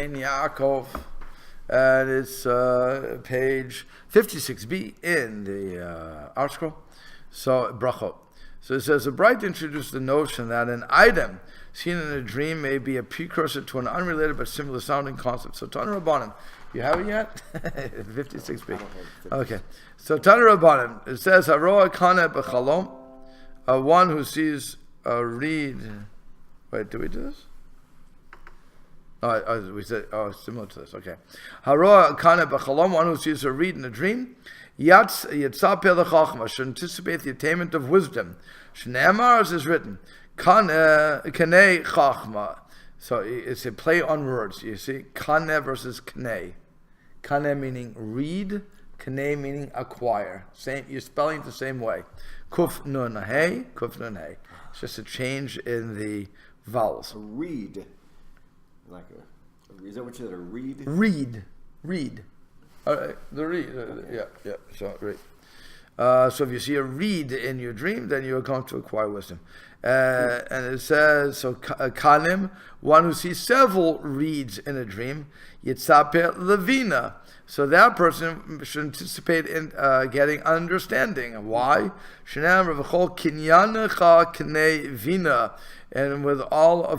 Ein Yaakov, and it's page 56b in the Art Scroll. So, brachot. So it says, the Bright introduced the notion that an item seen in a dream may be a precursor to an unrelated but similar sounding concept. So, Tana Rabbanim, you have it yet? 56b. Okay. So, Tana Rabbanim, it says, Haroa Kana B'chalom, one who sees a reed. Wait, do we do this? We said, similar to this. Okay. Haroa Kana B'chalom, one who sees a reed in a dream. Yitzapeh l'chachma, should anticipate the attainment of wisdom. Shneimar, as is written, kaneh chachma. So it's a play on words. You see, kaneh versus kaneh. Kaneh meaning read, kaneh meaning acquire. Same, you're spelling it the same way. Kuf nun hey, kuf nun hey. It's just a change in the vowels. A reed, like is that what you said? A reed? Reed. The reed, yeah. So reed. So if you see a reed in your dream, then you are going to acquire wisdom. And it says, so kanim, one who sees several reeds in a dream, yitzapeh levina. So that person should anticipate in getting understanding. Why? Shenam revachol kinyanecha k'nei vina. And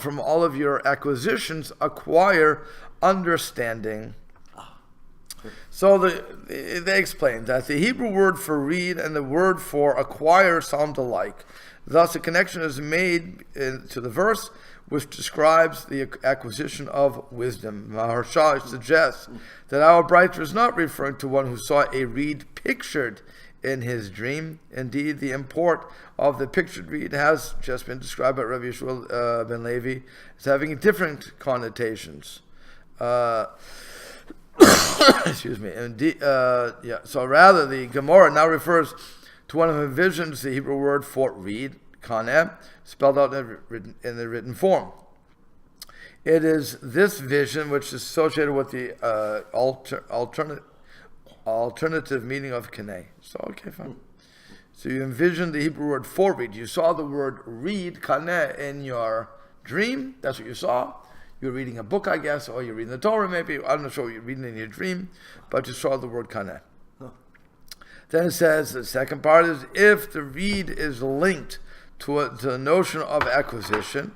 from all of your acquisitions, acquire understanding. So they explain that the Hebrew word for read and the word for acquire sound alike. Thus, a connection is made to the verse which describes the acquisition of wisdom. Maharsha suggests that our Brighter is not referring to one who saw a reed pictured in his dream. Indeed, the import of the pictured reed has just been described by Rabbi Yishmael ben Levi as having different connotations. Excuse me. So rather, the Gemara now refers to one who envisions the Hebrew word for read, kaneh, spelled out in the written form. It is this vision which is associated with the alternative meaning of kaneh. So, okay, fine. So you envisioned the Hebrew word for read. You saw the word read, kaneh, in your dream. That's what you saw. You're reading a book, I guess, or you're reading the Torah, maybe. I'm not sure what you're reading in your dream, but you saw the word kaneh. Then it says, the second part is, if the reed is linked to the notion of acquisition,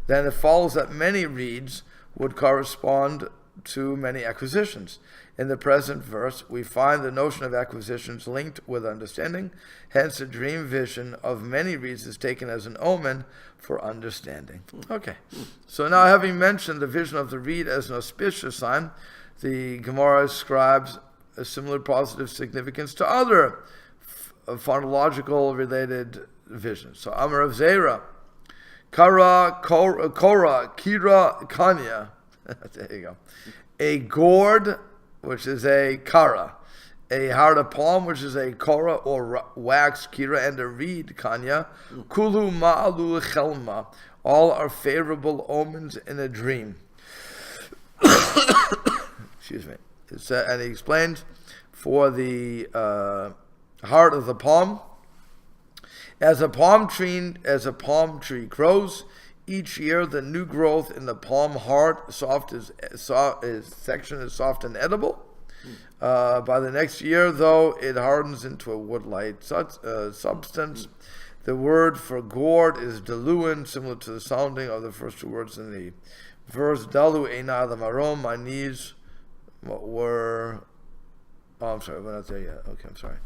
then it follows that many reeds would correspond to many acquisitions. In the present verse, we find the notion of acquisitions linked with understanding. Hence, the dream vision of many reeds is taken as an omen for understanding. Okay. So now, having mentioned the vision of the reed as an auspicious sign, the Gemara ascribes a similar positive significance to other phonological related visions. So, Amar of Zera, Kara, Kira, Kanya. There you go. A gourd, which is a kara, a heart of palm, which is a kora or wax kira, and a reed kanya, kulu ma'alu chelma. All are favorable omens in a dream. Excuse me. And he explains for the heart of the palm, as a palm tree grows. Each year, the new growth in the palm heart section is soft and edible. By the next year, though, it hardens into a wood-like substance. The word for gourd is daluin, similar to the sounding of the first two words in the verse. Dalu eina lamarom. My knees were. Oh, I'm sorry, we're not there yet. Okay, I'm sorry.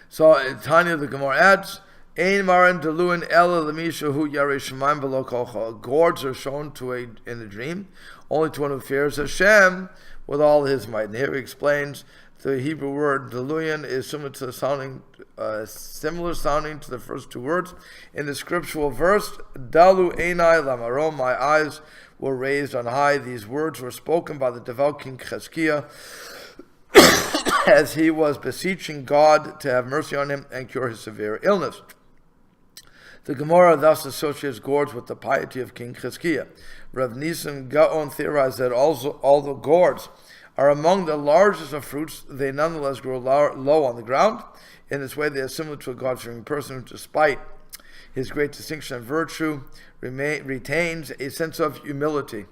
So, Tanya, the Gemara adds, Ein maran deluin ela lemisha hu yarei shemaim below kolcha. Gourds are shown in a dream only to one who fears Hashem with all his might. And here he explains the Hebrew word deluin is similar sounding to the first two words in the scriptural verse. Dalu einai lamarom. My eyes were raised on high. These words were spoken by the devout King Chizkiah as he was beseeching God to have mercy on him and cure his severe illness. The Gemara thus associates gourds with the piety of King Chizkiah. Rav Nisan Gaon theorized that although gourds are among the largest of fruits, they nonetheless grow low on the ground. In this way, they are similar to a God-fearing person who, despite his great distinction and virtue, retains a sense of humility.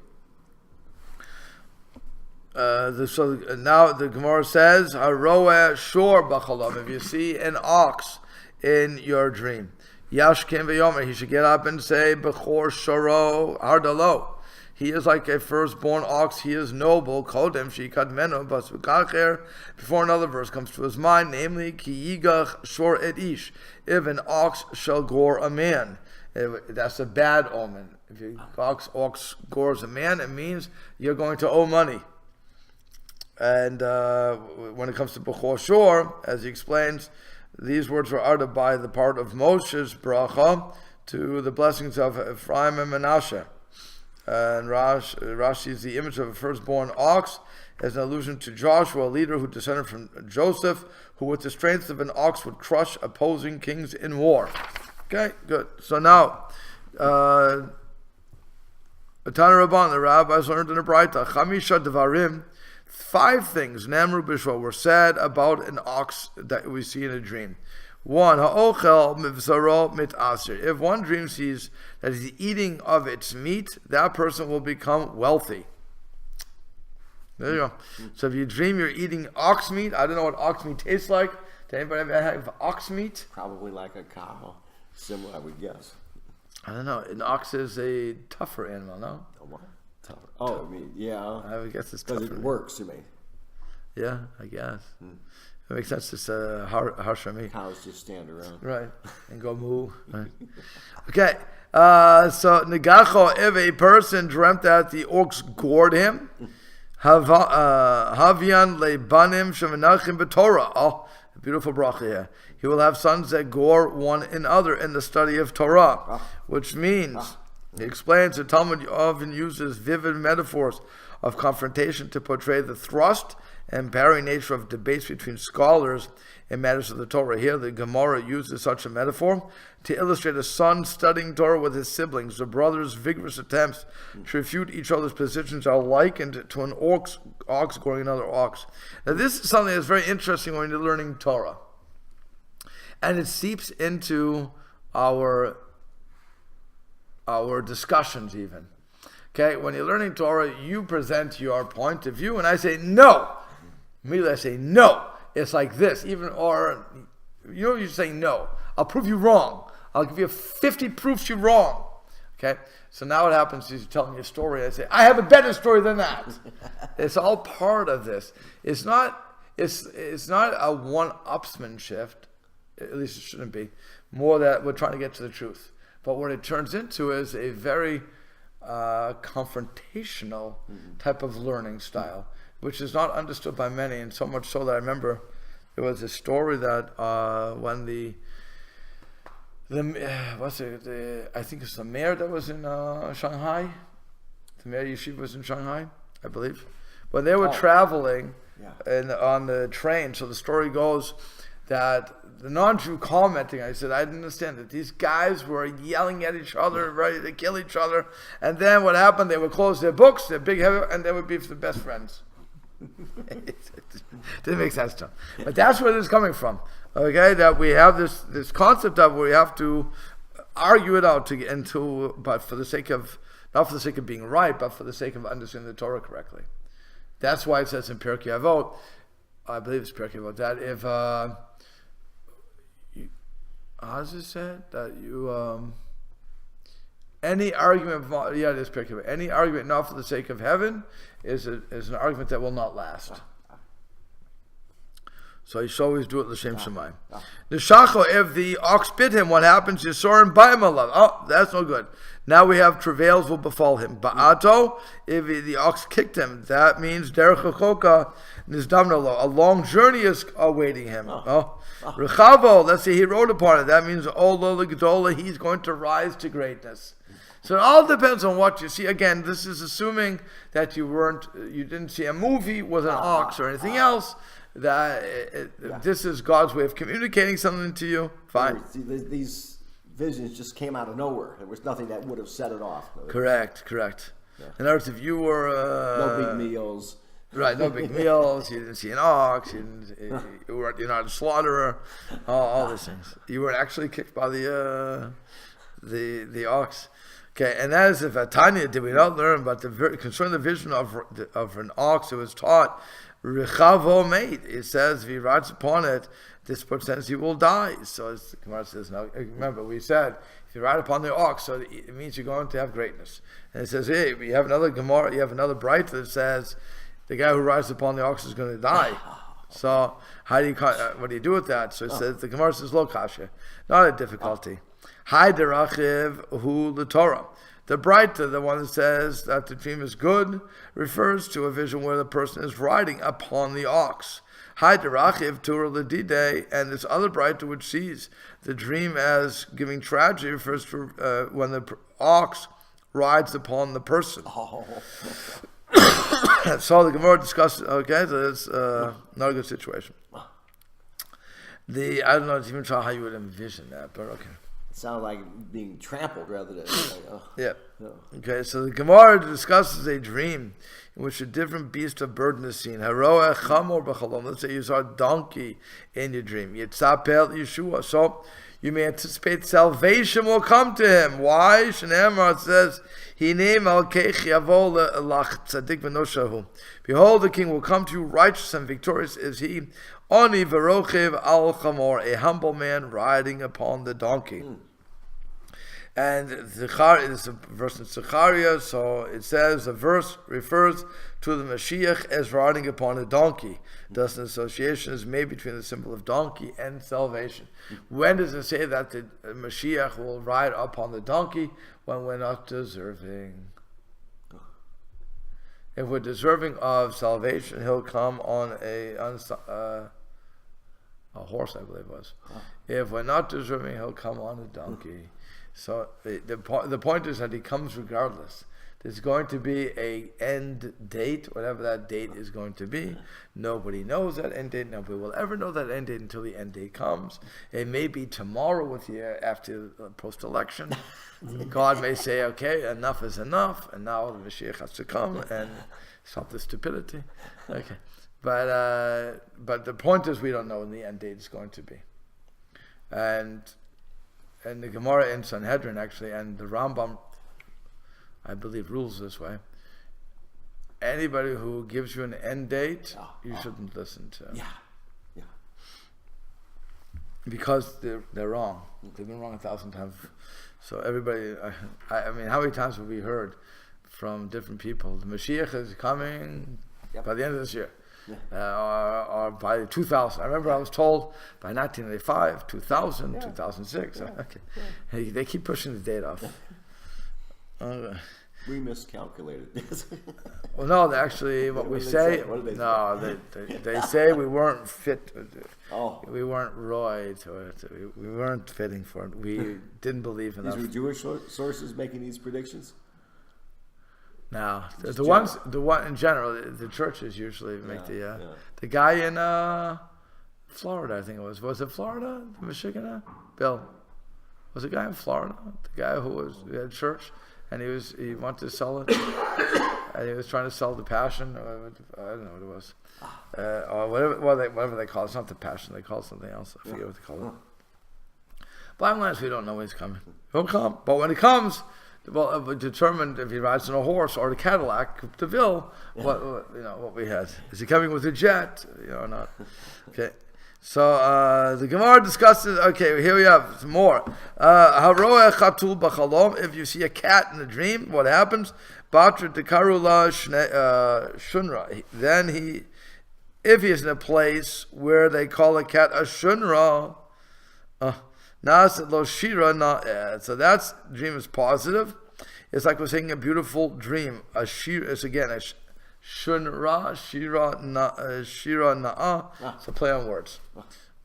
So now the Gemara says, "Haroeh shor b'chalav." If you see an ox in your dream, Yashkim v'yomer, he should get up and say, "Bechor shoro hardalo." He is like a firstborn ox. He is noble. Kodem shikadmenu basukacher. Before another verse comes to his mind, namely, ki yigach shor et ish. If an ox shall gore a man, that's a bad omen. If your ox gores a man, it means you're going to owe money. And when it comes to Bechor Shor, as he explains, these words were uttered by the part of Moshe's bracha to the blessings of Ephraim and Menashe. And Rashi is the image of a firstborn ox as an allusion to Joshua, a leader who descended from Joseph, who with the strength of an ox would crush opposing kings in war. Okay, good. So now, Tana Rabban, the rabbis learned in a Braita, Chamisha Devarim, 5 things, Namru Bishwa, were said about an ox that we see in a dream. 1, Ha'ochel mivzaro mit asir. If one dream sees that he's eating of its meat, that person will become wealthy. There you go. So if you dream you're eating ox meat, I don't know what ox meat tastes like. Did anybody ever have ox meat? Probably like a cow. Similar, I would guess. I don't know. An ox is a tougher animal, no? A what? Tougher. Oh, I mean, yeah. I would guess it's tougher. Because it works, you mean? Yeah, I guess. It makes sense. It's harsher meat. Cows just stand around. Right. And go moo. Right. Okay. So, Negacho, if a person dreamt that the ox gored him, Havian lebanim shemenachim b'Torah. Oh, beautiful bracha here. He will have sons that gore one another in the study of Torah, which means, he explains, the Talmud often uses vivid metaphors of confrontation to portray the thrust and bearing nature of debates between scholars in matters of the Torah. Here, the Gemara uses such a metaphor to illustrate a son studying Torah with his siblings. The brothers' vigorous attempts to refute each other's positions are likened to an ox goring another ox. Now, this is something that's very interesting when you're learning Torah. And it seeps into our discussions even. Okay, when you're learning Torah, you present your point of view, and I say no. Immediately I say no. It's like this, you're saying no. I'll prove you wrong. I'll give you 50 proofs you're wrong. Okay, so now what happens is you tell me a story. I say I have a better story than that. It's all part of this. It's not a one-upsmanship. At least it shouldn't be. More that we're trying to get to the truth. But what it turns into is a very confrontational type of learning style, which is not understood by many, and so much so that I remember there was a story that when I think it's the mayor that was in Shanghai, the mayor yeshiva was in Shanghai, I believe, but they were traveling on the train. So the story goes that the non-Jew commenting, I said, I didn't understand it. These guys were yelling at each other, ready to kill each other. And then what happened, they would close their books, their big heavy, and they would be the best friends. It didn't make sense to them. But that's where this is coming from. Okay, that we have this concept of where we have to argue it out but for the sake of, not for the sake of being right, but for the sake of understanding the Torah correctly. That's why it says in Pirkei Avot, I believe it's Pirkei Avot, that if how does it say that you any argument any argument not for the sake of heaven is an argument that will not last. So you should always do it l'shem shamayim. The shacho, if the ox bit him, what happens? Yisorim b'im alav. Oh, that's no good. Now we have travails will befall him. Ba'ato, if the ox kicked him, that means derech hachoka nizdamnalo. A long journey is awaiting him. Rechavo, let's say he rode upon it. That means ola l'gedola, he's going to rise to greatness. So it all depends on what you see. Again, this is assuming that you didn't see a movie with an ox or anything else. This is God's way of communicating something to you. Fine. See, these visions just came out of nowhere. There was nothing that would have set it off. Correct. Yeah. In other words, if you were no big meals, right? No big meals. You didn't see an ox. You're not a slaughterer. All these things. You weren't actually kicked by the ox. Okay, and that is if at Tanya did we not learn, but concerning the vision of an ox, it was taught, Rechavo mate. It says if he rides upon it, this portends he will die. So as the Gemara says, now remember we said if you ride upon the ox, so it means you're going to have greatness. And it says, hey, you have another Gemara, you have another bright that says the guy who rides upon the ox is going to die. So how do you what do you do with that? So it says the Gemara says lo kasha, not a difficulty. Hai derachiv hu l'Torah. The brighter, the one that says that the dream is good, refers to a vision where the person is riding upon the ox. Hai derachiv Torah l'didei, and this other brighter which sees the dream as giving tragedy refers to when the ox rides upon the person. So the Gemara discusses. Okay, so it's not a good situation. I don't know even how you would envision that, but okay. Sound like being trampled rather than yeah. No. Okay, so the Gemara discusses a dream in which a different beast of burden is seen. Haroeh chamor b'chalom. Let's say you saw a donkey in your dream. Yitzapel Yeshua. So you may anticipate salvation will come to him. Why? Shneimar says, Hinei malkech yavo lach tzadik v'noshahu. Behold, the king will come to you, righteous and victorious is he. Oni v'rochiv al chamor, a humble man riding upon the donkey. And Zechariah is a verse in Zechariah, so it says the verse refers to the Mashiach as riding upon a donkey. Thus, an association is made between the symbol of donkey and salvation. When does it say that the Mashiach will ride upon the donkey? When we're not deserving. If we're deserving of salvation, he'll come on a horse, I believe it was. If we're not deserving, he'll come on a donkey. So the point is that he comes regardless. There's going to be a end date, whatever that date is going to be. Nobody knows that end date. Nobody will ever know that end date until the end date comes. It may be tomorrow with you after post-election. God may say, okay, enough is enough, and now the Mashiach has to come and stop the stupidity. Okay, but the point is we don't know when the end date is going to be. And the Gemara in Sanhedrin actually, and the Rambam, I believe, rules this way. Anybody who gives you an end date, you shouldn't listen to. Yeah. Because they're wrong. They've been wrong 1,000 times. So everybody, I mean, how many times have we heard from different people, the Mashiach is coming by the end of this year. Or by 2000. I remember I was told by 1985, 2000, 2006. Okay. Hey, they keep pushing the date off. We miscalculated this. Well, no, actually, what we say, they say we weren't fit. We weren't right to it. We weren't fitting for it. We didn't believe enough. These were Jewish sources making these predictions? No, the one in general, the churches usually make the guy in Florida, I think it was. Was it Florida, Michigan? Bill, was a guy in Florida, the guy who had church, and he wanted to sell it, and he was trying to sell the Passion. I don't know what it was, or whatever they call it. It's not the Passion; they call it something else. I forget what they call it. Bottom line is we don't know when he's coming. He'll come, but when he comes. Well, determined if he rides on a horse or a Cadillac, DeVille, what we had. Is he coming with a jet? Or not? Okay. So the Gemara discusses. Okay, here we have some more. Haroeh chatul b'chalom. If you see a cat in a dream, what happens? Batra dekarula shunra. Then if he is in a place where they call a cat a shunra. So that dream is positive. It's like we're saying a beautiful dream. A shira is again a shunra, shira na'a. It's a play on words.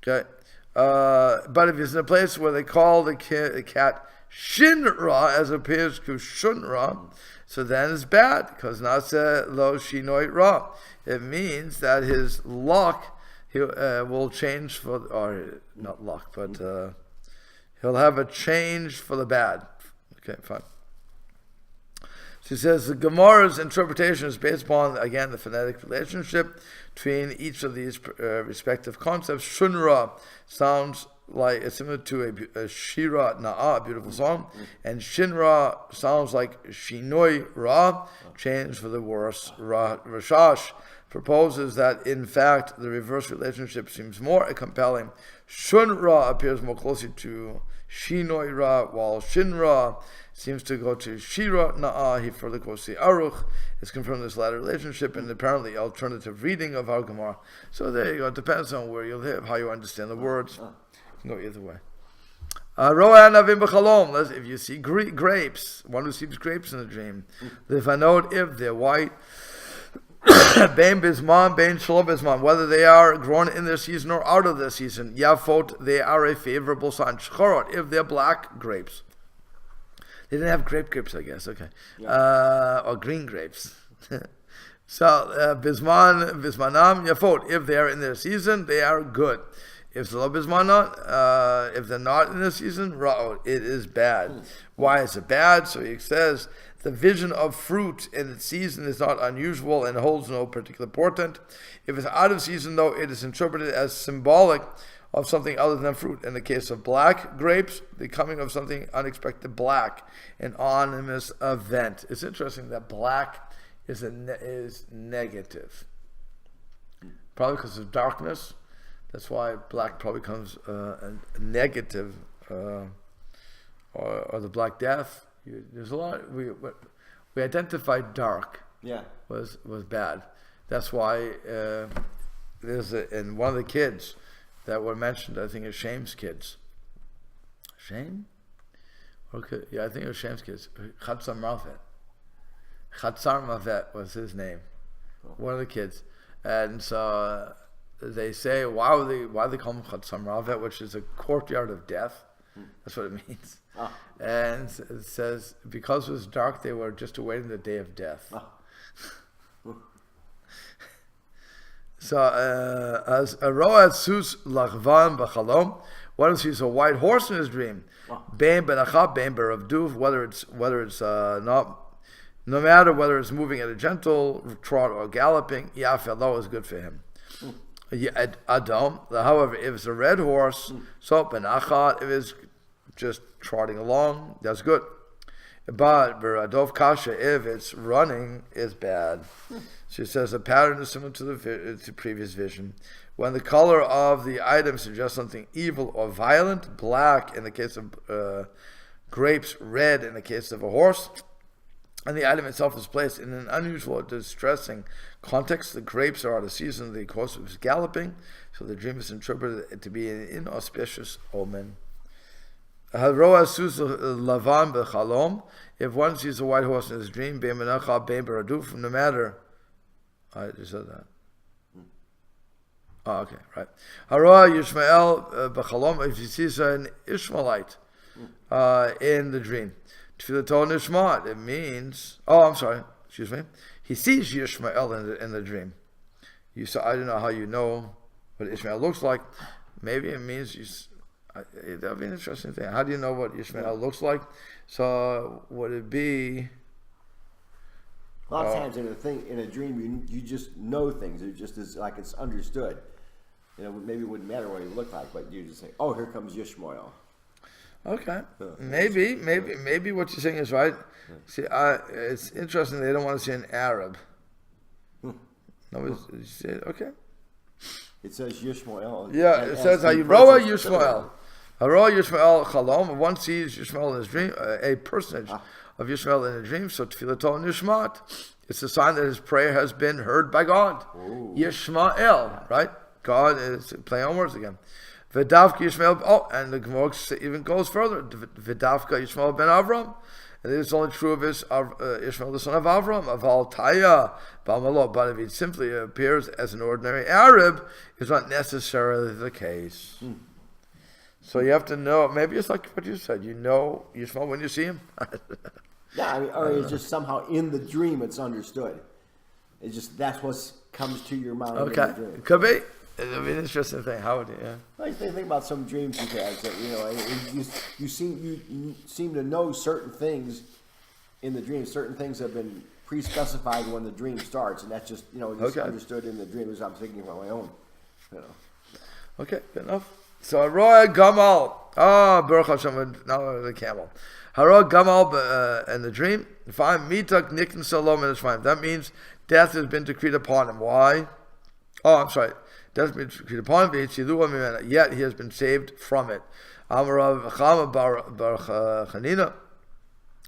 Okay, but if it's in a place where they call the cat shinra as opposed to shunra, so then it's bad because nase lo shinoi ra. It means that his luck will change or not luck, but. He'll have a change for the bad. Okay, fine. She says the Gemara's interpretation is based upon, again, the phonetic relationship between each of these respective concepts. Shunra sounds like it's similar to a Shira Na'a, a beautiful song, and Shinra sounds like Shinoi Ra, changed for the worse. Rashash proposes that in fact the reverse relationship seems more compelling. Shunra appears more closely to Shinoi Ra, while Shinra seems to go to Shira Na'a. He further quotes the Aruch. It's confirmed this latter relationship and apparently alternative reading of our Gemara. So there you go. It depends on where you live, how you understand the words. You can go either way. If you see grapes, one who sees grapes in a dream, if they're white, Bein bisman, bein shelo bisman, whether they are grown in their season or out of their season, yafot, they are a favorable sign. Shchorot, if they're black grapes. They didn't have grapes, I guess. Okay, or green grapes. So bismanam yafot, if they are in their season, they are good. If shelo bismanam, if they're not in their season, ra'ot, it is bad. Why is it bad? So he says, the vision of fruit in its season is not unusual and holds no particular portent. If it's out of season, though, it is interpreted as symbolic of something other than fruit. In the case of black grapes, the coming of something unexpected black, an ominous event. It's interesting that black is negative. Probably because of darkness. That's why black probably becomes a negative, or the Black Death. There's a lot. We identified dark. Was bad. That's why and one of the kids that were mentioned, I think, is Shame's kids. Shame? Okay, yeah, I think it was Shame's kids. Chatzar Mavet was his name. One of the kids, and so they say why they call him Chatzar Mavet, which is a courtyard of death. That's what it means. And it says, because it was dark, they were just awaiting the day of death. So, as a road sus lachvan b'chalom, one sees a white horse in his dream. Bein benachab, bein beravduv, whether it's not, no matter whether it's moving at a gentle trot or galloping, yafelo is good for him. Adam, however, if it's a red horse, so benachat, if it's just trotting along, that's good. But beradov kasha, if it's running, is bad. She says the pattern is similar to the previous vision. When the color of the item suggests something evil or violent, black in the case of grapes, red in the case of a horse, and the item itself is placed in an unusual or distressing context. The grapes are out of season, the horse is galloping, so the dream is interpreted to be an inauspicious omen. If one sees a white horse in his dream, no matter. I just said that. Oh, okay, right. If he sees an Ishmaelite in the dream, it means. Oh, I'm sorry. Excuse me. He sees Yishmael in the dream. I don't know how you know what Ishmael looks like. Maybe it means that'd be an interesting thing. How do you know what Ishmael looks like? So would it be? A lot of times in a dream, you just know things. It just is like it's understood. Maybe it wouldn't matter what he looked like, but you just say, "Oh, here comes Yishmael." Okay, maybe what you're saying is right. See, it's interesting. They don't want to say an Arab. No, okay. It says Yishmael. Yeah, it says Hayiroa Yishmael. Hayiroa Yishmael Chalom. One sees Yishmael in his dream, a personage of Yishmael in a dream. So Tfilato Nishmat. It's a sign that his prayer has been heard by God. Ooh. Yishmael, right? God is playing on words again. V'davka Yishmael. Oh, and the Gemara even goes further. V'davka Yishmael ben Avram. And it is only true of Ishmael, the son of Avram, of Altaya, Balmalo. But if he simply appears as an ordinary Arab, it's not necessarily the case. So you have to know. Maybe it's like what you said. You know Ishmael when you see him. Yeah, or it's just somehow in the dream it's understood. It's just that's what comes to your mind. Okay, in the dream. Could be. It'll be an interesting thing. How would you? Yeah. I think about some dreams you've had that you seem to know certain things in the dream. Certain things have been pre-specified when the dream starts, and that's just just understood in the dream as I'm thinking about my own. Okay, good enough. So Roy Gamal. Baruch Hashem, now the camel. Hara Gamal in the dream. Fine, Mitak Nikin Salom and Shvaim. That means death has been decreed upon him. Why? I'm sorry. Death has been decreed upon him, yet he has been saved from it. Amarav Chama Bar Chanina.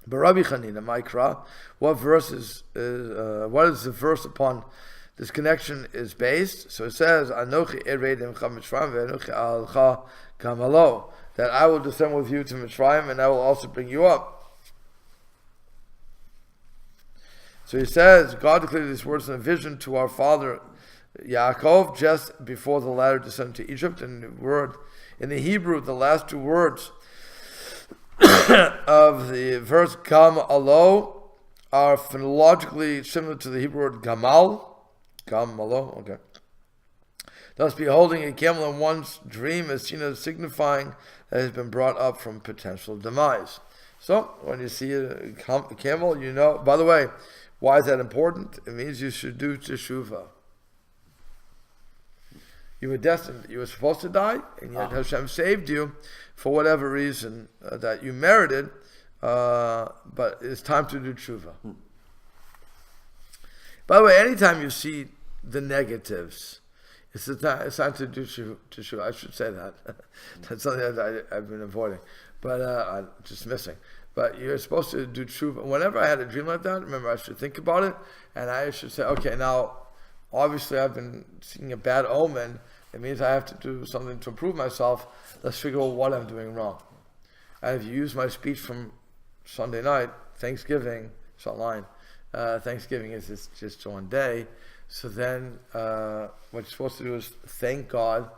Barabi Chanina, Maikra. What verse what is the verse upon this connection is based? So it says, Anochi Eredim Chamitzrayim ve'Anochi Alcha Gamalo. That I will descend with you to Mitzrayim and I will also bring you up. So he says, God declared these words in a vision to our father Yaakov just before the latter descended to Egypt. And the word in the Hebrew, the last two words of the verse Gam Alo are phonologically similar to the Hebrew word Gamal. Gam Alo, okay. Thus, beholding a camel in one's dream is seen as signifying that it has been brought up from potential demise. So, when you see a camel, you know. By the way, why is that important? It means you should do teshuvah. You were destined, you were supposed to die, and yet Hashem saved you for whatever reason that you merited, but it's time to do teshuvah. By the way, anytime you see the negatives, it's time to do teshuvah. I should say that. That's something that I've been avoiding, but I'm just missing. But you're supposed to do teshuvah. Whenever I had a dream like that, remember I should think about it, and I should say, okay, now, obviously I've been seeing a bad omen. It means I have to do something to improve myself. Let's figure out what I'm doing wrong. And if you use my speech from Sunday night, Thanksgiving, short line, Thanksgiving is just one day. So then what you're supposed to do is thank God.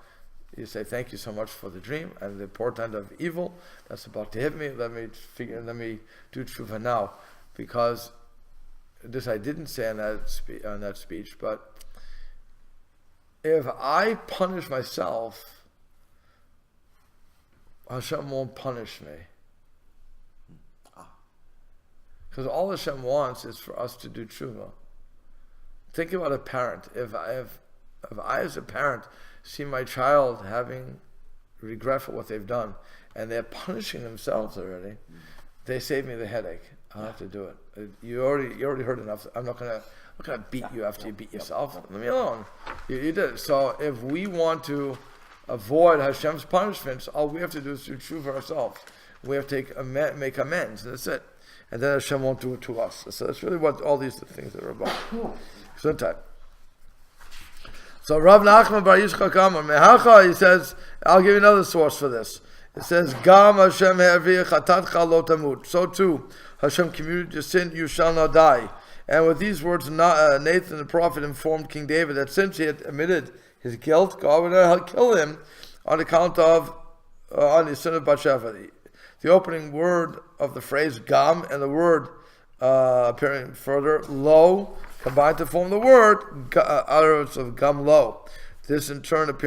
You say, thank you so much for the dream and the portent of evil that's about to hit me. Let me do teshuvah now. Because this I didn't say on that speech, but if I punish myself, Hashem won't punish me. Because all Hashem wants is for us to do teshuvah. Think about a parent. If I as a parent see my child having regret for what they've done, and they're punishing themselves already, they save me the headache. I'll have to do it. You already heard enough. I'm not gonna beat you after you beat yourself. Leave me alone. You did it. So if we want to avoid Hashem's punishments, all we have to do is do teshuvah ourselves. We have to make amends. That's it. And then Hashem won't do it to us. So that's really what all these things are about. Gesundheit. So Rav Nachman Bar Yishchak Amar Mehacha, he says, I'll give you another source for this. It says, Gam Hashem he'avir chatatcha lo tamut. So too, Hashem commuted your sin, you shall not die. And with these words, Nathan the prophet informed King David that since he had admitted his guilt, God would not kill him on account of on the sin of Bathsheba. The opening word of the phrase Gam and the word appearing further, lo, combined to form the word utterance of Gam lo. This in turn is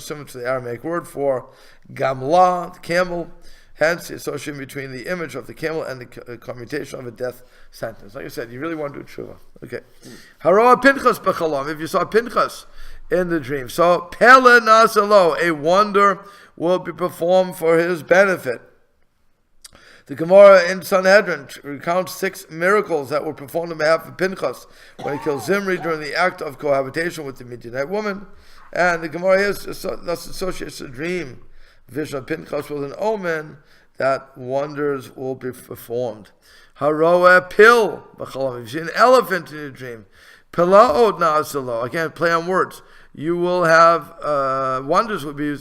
similar to the Aramaic word for Gamla, the camel. Hence, the association between the image of the camel and the commutation of a death sentence. Like I said, you really want to do teshuvah. Okay. Haroah Pinchas b'chalom. If you saw Pinchas in the dream, so Pele Nasalo, a wonder will be performed for his benefit. The Gemara in Sanhedrin recounts 6 miracles that were performed on behalf of Pinchas when he killed Zimri during the act of cohabitation with the Midianite woman. And the Gemara here thus associates the dream vision of Pinchas with an omen that wonders will be performed. Haroeh pil b'chalom. If you see an elephant in your dream, pilaot na'asalo. Again, play on words. You will have wonders will be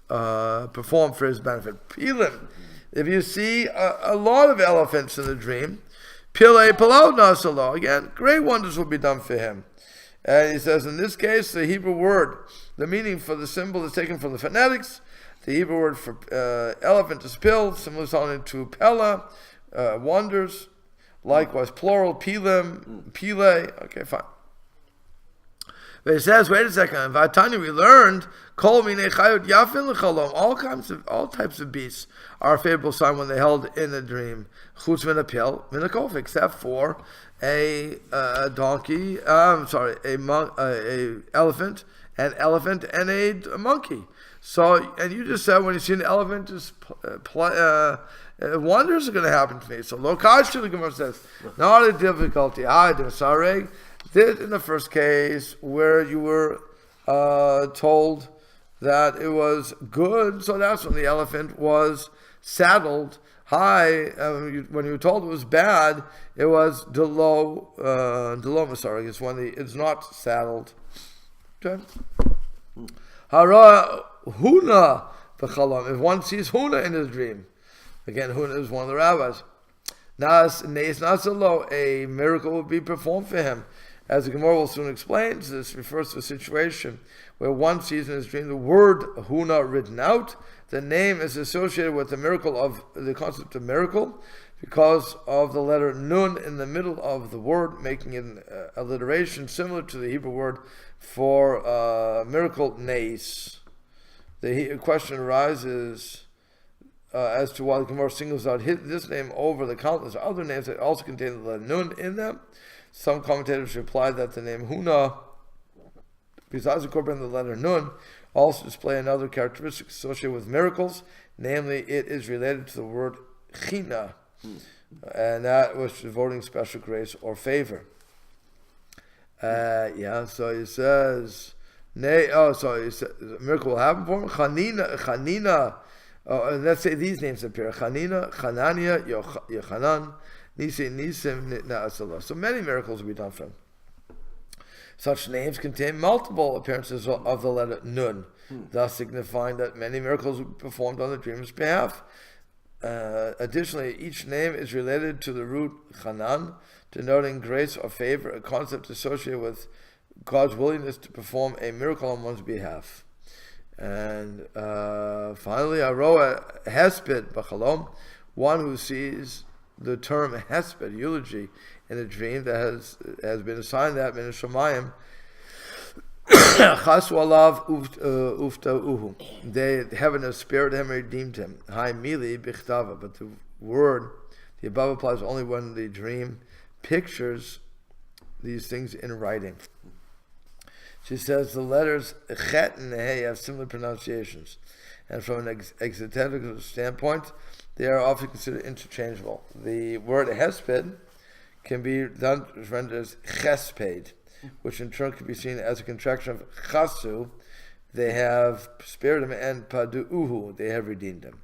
performed for his benefit. Pilim. If you see a lot of elephants in the dream, pilaot na'asalo. Again, great wonders will be done for him. And he says, in this case, the Hebrew word, the meaning for the symbol is taken from the phonetics. The Hebrew word for elephant is pil, similar to pella, wonders. Likewise, plural, pilim, pile. Okay, fine. But it says, wait a second. Vatani, we learned, kol minei chayot yafin l'chalom. All types of beasts are a favorable sign when they held in a dream. Chutz min a pil, min a kof, except for a donkey. A elephant an elephant, and a monkey. So, and you just said when you see an elephant, just wonders are going to happen to me. So, Lokash, the Gemara says, not a difficulty. I do sareg. Did in the first case where you were told that it was good, so that's when the elephant was saddled high. When you were told it was bad, it was delo masareg. It's when it's not saddled. Okay. Hara huna v'chalam. If one sees huna in his dream, again, huna is one of the rabbis. Nas nasalo, a miracle will be performed for him. As the Gemara will soon explain, this refers to a situation where one sees in his dream the word huna written out. The name is associated with the miracle of the concept of miracle because of the letter nun in the middle of the word, making an alliteration similar to the Hebrew word for miracle, nes. The question arises as to why the Gemara singles out this name over the countless other names that also contain the letter nun in them. Some commentators reply that the name Huna, besides incorporating the letter Nun, also display another characteristic associated with miracles, namely it is related to the word China, and that was devoting special grace or favor. So he says, a miracle will happen for him. Chanina, and let's say these names appear: Chanina, Chanania, Yochanan, Nisim. So many miracles will be done for him. Such names contain multiple appearances of the letter Nun, thus signifying that many miracles will be performed on the dreamer's behalf. Additionally, each name is related to the root Chanan, denoting grace or favor, a concept associated with God's willingness to perform a miracle on one's behalf. And finally, Aroa Hesped B'Chalom, one who sees the term Hesped, eulogy, in a dream that has been assigned that min Shamayim, Chasu alav uftauhu. Heaven has spared him and redeemed him. Hai mili bichtava. But the word, the above applies only when the dream pictures these things in writing. She says the letters chet and hey have similar pronunciations, and from an exegetical standpoint, they are often considered interchangeable. The word hesped can be rendered as chesped, which in turn can be seen as a contraction of chasu, they have spared him, and padu'uhu, they have redeemed him.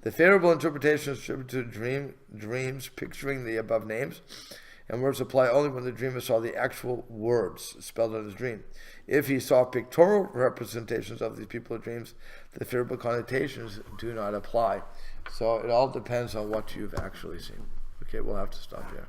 The favorable interpretation is attributed to dreams picturing the above names, and words apply only when the dreamer saw the actual words spelled in his dream. If he saw pictorial representations of these people of dreams, the favorable connotations do not apply. So it all depends on what you've actually seen. Okay, we'll have to stop here.